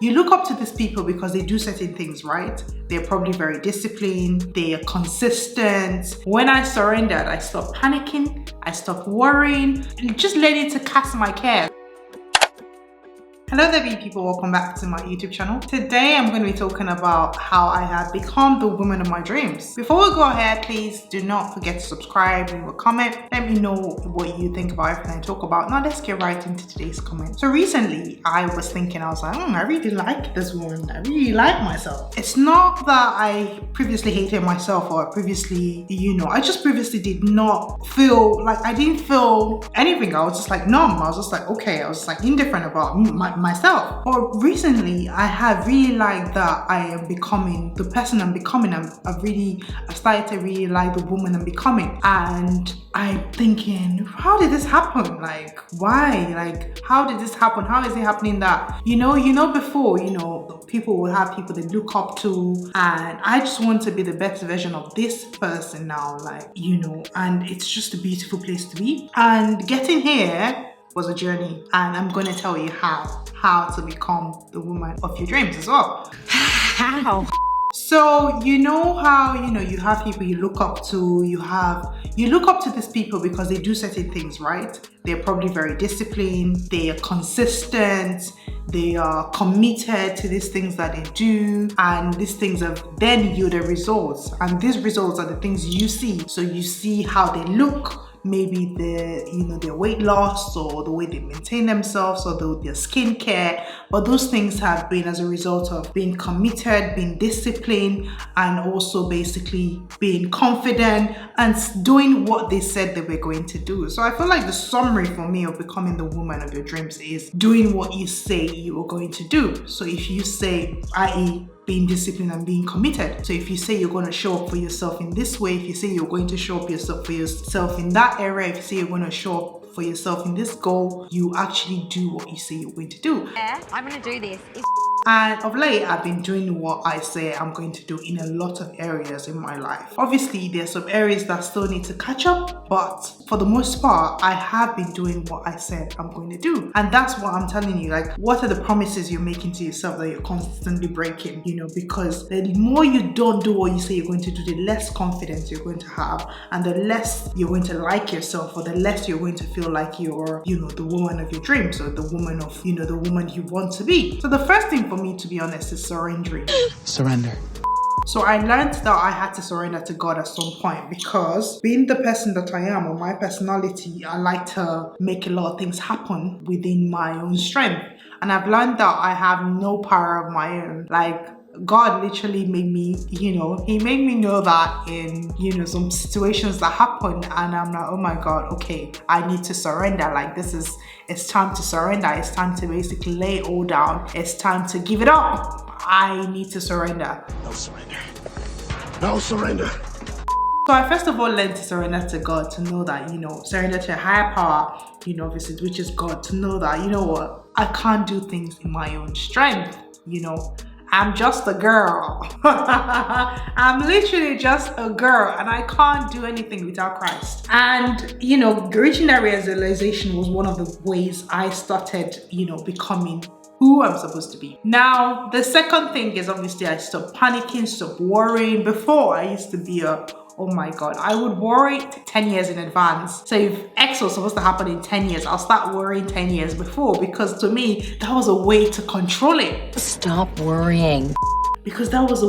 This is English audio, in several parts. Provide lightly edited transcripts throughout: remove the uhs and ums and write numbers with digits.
You look up to these people because they do certain things, right? They're probably very disciplined, they are consistent. When I surrendered, I stopped panicking, I stopped worrying, just ready to cast my cares. Hello there, beautiful people, welcome back to my YouTube channel. Today I'm going to be talking about how I have become the woman of my dreams. Before we go ahead, please do not forget to subscribe, leave a comment, let me know what you think about everything I talk about. Now let's get right into today's comment. So recently I was thinking, I was like, I really like this woman, I really like myself. It's not that I previously hated myself or previously, I just previously did not feel like, I didn't feel anything. I was just like numb. I was just like, okay, I was just like indifferent about myself. But recently I have really liked that I am becoming the person I'm becoming. I started to really like the woman I'm becoming, and I'm thinking, how did this happen? Like, why? Like, how did this happen? How is it happening that before people will have people they look up to, and I just want to be the best version of this person now, and it's just a beautiful place to be. And getting here was a journey, and I'm going to tell you how to become the woman of your dreams as well. How? So you know how you have people you look up to, you look up to these people because they do certain things, right? They're probably very disciplined, they are consistent, they are committed to these things that they do, and these things have then yield results, and these results are the things you see. So you see how they look, maybe their weight loss, or the way they maintain themselves, or their skincare, but those things have been as a result of being committed, being disciplined, and also basically being confident and doing what they said they were going to do. So I feel like the summary for me of becoming the woman of your dreams is doing what you say you are going to do. So if you say, i.e., being disciplined and being committed. So if you say you're going to show up for yourself in this way, if you say you're going to show up for yourself in that area, if you say you're going to show up for yourself in this goal, you actually do what you say you're going to do. Yeah, I'm going to do this. And of late, I've been doing what I say I'm going to do in a lot of areas in my life. Obviously, there's some areas that still need to catch up, but for the most part, I have been doing what I said I'm going to do. And that's what I'm telling you, like, what are the promises you're making to yourself that you're constantly breaking? Because the more you don't do what you say you're going to do, the less confidence you're going to have, and the less you're going to like yourself, or the less you're going to feel like you're, the woman of your dreams, or the woman of, the woman you want to be. So the first thing for me, to be honest, is surrendering. Surrender. So I learned that I had to surrender to God at some point, because being the person that I am, or my personality, I like to make a lot of things happen within my own strength. And I've learned that I have no power of my own. Like, God literally made me, he made me know that in, some situations that happen, and I'm like, oh my God, okay, I need to surrender. Like, it's time to surrender. It's time to basically lay it all down. It's time to give it up. I need to surrender. No surrender. No surrender. So I first of all learned to surrender to God, to know that, surrender to a higher power, obviously, which is God, to know that, what, I can't do things in my own strength, I'm just a girl. I'm literally just a girl, and I can't do anything without Christ. And, reaching that realization was one of the ways I started, becoming who I'm supposed to be. Now, the second thing is, obviously, I stopped panicking, stopped worrying. Before, I used to be oh my God, I would worry 10 years in advance. So if X was supposed to happen in 10 years, I'll start worrying 10 years before, because to me, that was a way to control it. Stop worrying. Because that was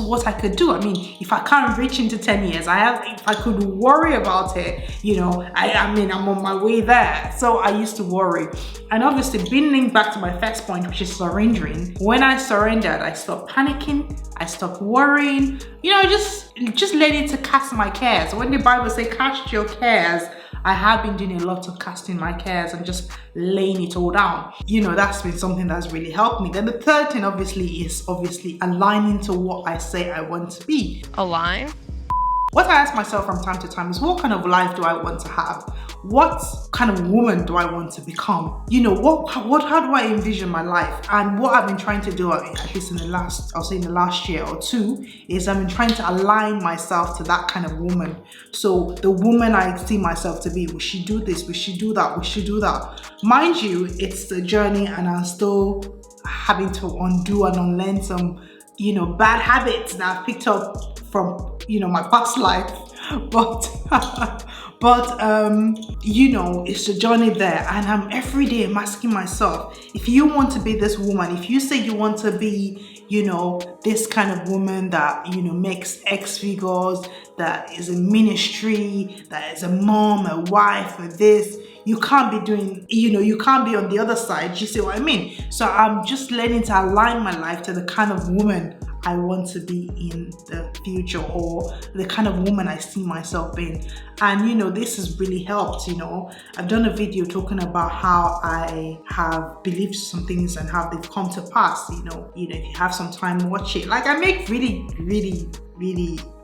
what I could do. I mean, if I can't reach into 10 years, if I could worry about it, I'm on my way there. So I used to worry. And obviously, bringing back to my first point, which is surrendering. When I surrendered, I stopped panicking, I stopped worrying, just ready to cast my cares. When the Bible says cast your cares, I have been doing a lot of casting my cares and just laying it all down. That's been something that's really helped me. Then the third thing is aligning to what I say I want to be. Align? What I ask myself from time to time is, what kind of life do I want to have? What kind of woman do I want to become? How do I envision my life? And what I've been trying to do, at least in the last year or two, is I've been trying to align myself to that kind of woman. So the woman I see myself to be, will she do this? Will she do that? Will she do that? Mind you, it's a journey, and having to undo and unlearn some, you know, bad habits that I've picked up from, you know, my past life. But you know, it's a journey there, and I'm every day I'm asking myself, if you want to be this woman, if you say you want to be, you know, this kind of woman that, you know, makes X figures, that is in ministry, that is a mom, a wife, or this, you can't be doing, you know, you can't be on the other side. You see what I mean? So I'm just learning to align my life to the kind of woman I want to be in the future, or the kind of woman I see myself being. And you know, this has really helped. You know, I've done a video talking about how I have believed some things and how they've come to pass. You know, if you have some time, watch it. Like, I make really,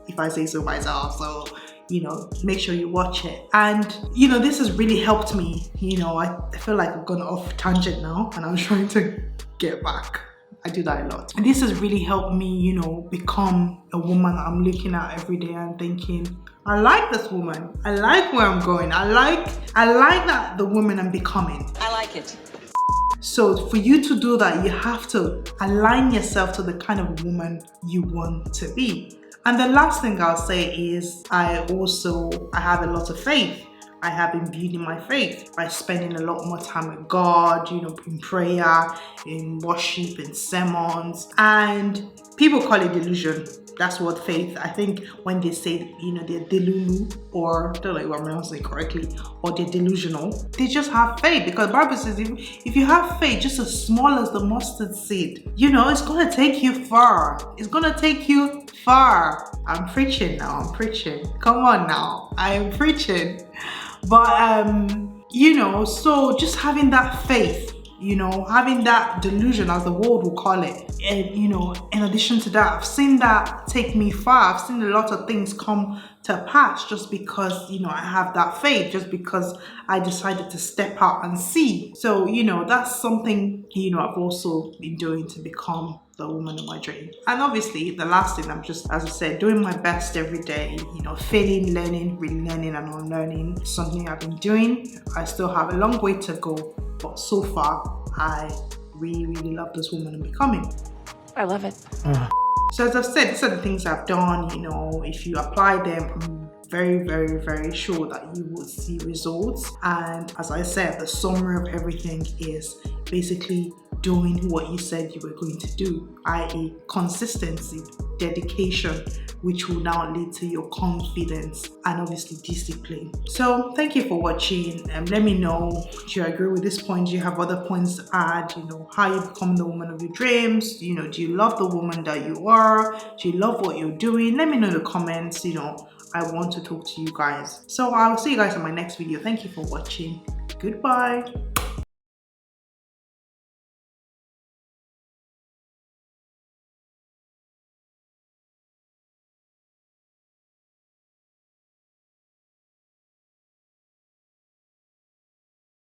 if I say so myself, so you know, make sure you watch it. And you know, this has really helped me. You know, I feel like I've gone off tangent now, and I'm trying to get back. I do that a lot. And this has really helped me, you know, become a woman I'm looking at every day and thinking, I like this woman. I like where I'm going. I like that the woman I'm becoming. I like it. So for you to do that, you have to align yourself to the kind of woman you want to be. And the last thing I'll say is I have a lot of faith. I have been building my faith by spending a lot more time with God, you know, in prayer, in worship, in sermons. And people call it delusion. That's what faith, I think when they say, you know, they're delulu, or I don't know if I'm pronouncing it correctly, or they're delusional, they just have faith. Because the Bible says if you have faith just as small as the mustard seed, you know, it's going to take you far. It's going to take you far. I'm preaching now. I'm preaching. Come on now. I am preaching. But, you know, so just having that faith, you know, having that delusion, as the world will call it. And, you know, in addition to that, I've seen that take me far. I've seen a lot of things come to pass just because, you know, I have that faith, just because I decided to step out and see. So, you know, that's something, you know, I've also been doing to become the woman of my dream. And obviously the last thing, I'm just, as I said, doing my best every day, you know, failing, learning, relearning and unlearning. Something I've been doing. I still have a long way to go, but so far I really love this woman I'm becoming. I love it. So as I've said, these are the things I've done. You know, if you apply them, I'm very sure that you will see results. And as I said, the summary of everything is basically doing what you said you were going to do, i.e. consistency, dedication, which will now lead to your confidence and obviously discipline. So thank you for watching, and let me know, do you agree with this point? Do you have other points to add? You know, how you become the woman of your dreams? You know, do you love the woman that you are? Do you love what you're doing? Let me know in the comments. You know, I want to talk to you guys. So I'll see you guys in my next video. Thank you for watching. Goodbye.